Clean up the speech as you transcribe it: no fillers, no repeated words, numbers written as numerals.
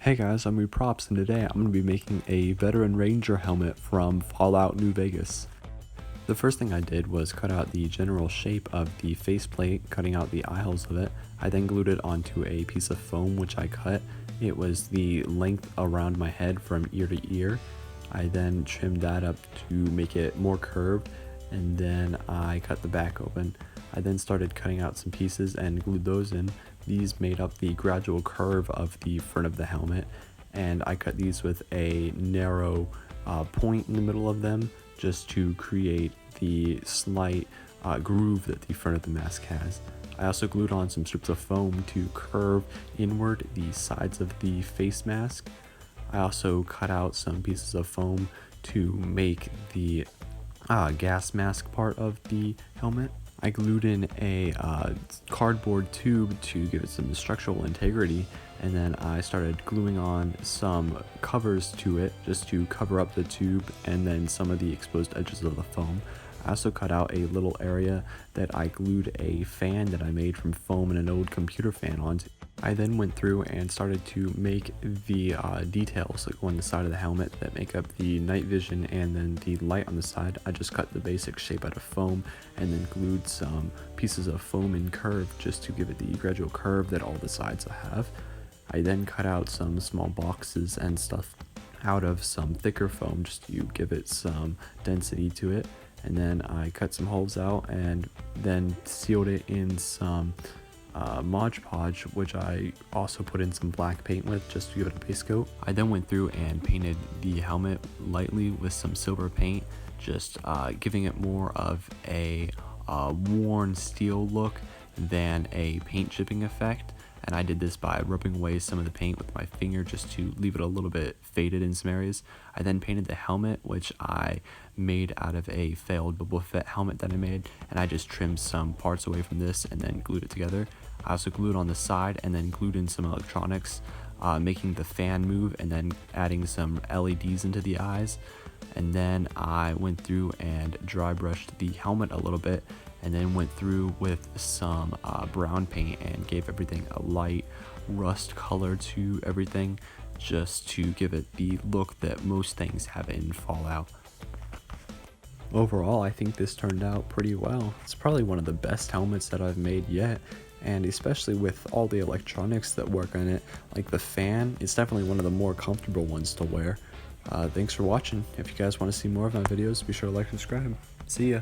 Hey guys, I'm Props, and today I'm going to be making a Veteran Ranger helmet from Fallout New Vegas. The first thing I did was cut out the general shape of the faceplate, cutting out the eye holes of it. I then glued it onto a piece of foam which I cut. It was the length around my head from ear to ear. I then trimmed that up to make it more curved, and then I cut the back open. I then started cutting out some pieces and glued those in. These made up the gradual curve of the front of the helmet, and I cut these with a narrow point in the middle of them just to create the slight groove that the front of the mask has. I also glued on some strips of foam to curve inward the sides of the face mask. I also cut out some pieces of foam to make the gas mask part of the helmet. I glued in a cardboard tube to give it some structural integrity, and then I started gluing on some covers to it just to cover up the tube and then some of the exposed edges of the foam. I also cut out a little area that I glued a fan that I made from foam and an old computer fan onto. I then went through and started to make the details that go on the side of the helmet that make up the night vision and then the light on the side. I just cut the basic shape out of foam and then glued some pieces of foam in curve just to give it the gradual curve that all the sides have. I then cut out some small boxes and stuff out of some thicker foam just to give it some density to it. And then I cut some holes out and then sealed it in some Mod Podge, which I also put in some black paint with just to give it a base coat. I then went through and painted the helmet lightly with some silver paint, just giving it more of a worn steel look than a paint chipping effect. And I did this by rubbing away some of the paint with my finger just to leave it a little bit faded in some areas. I then painted the helmet, which I made out of a failed Boba Fett helmet that I made, and I just trimmed some parts away from this and then glued it together. I also glued on the side and then glued in some electronics, making the fan move and then adding some LEDs into the eyes. And then I went through and dry brushed the helmet a little bit, and then went through with some brown paint and gave everything a light rust color to everything, just to give it the look that most things have in Fallout. Overall, I think this turned out pretty well. It's probably one of the best helmets that I've made yet, and especially with all the electronics that work on it, like the fan, it's definitely one of the more comfortable ones to wear. Thanks for watching. If you guys want to see more of my videos, be sure to like and subscribe. See ya!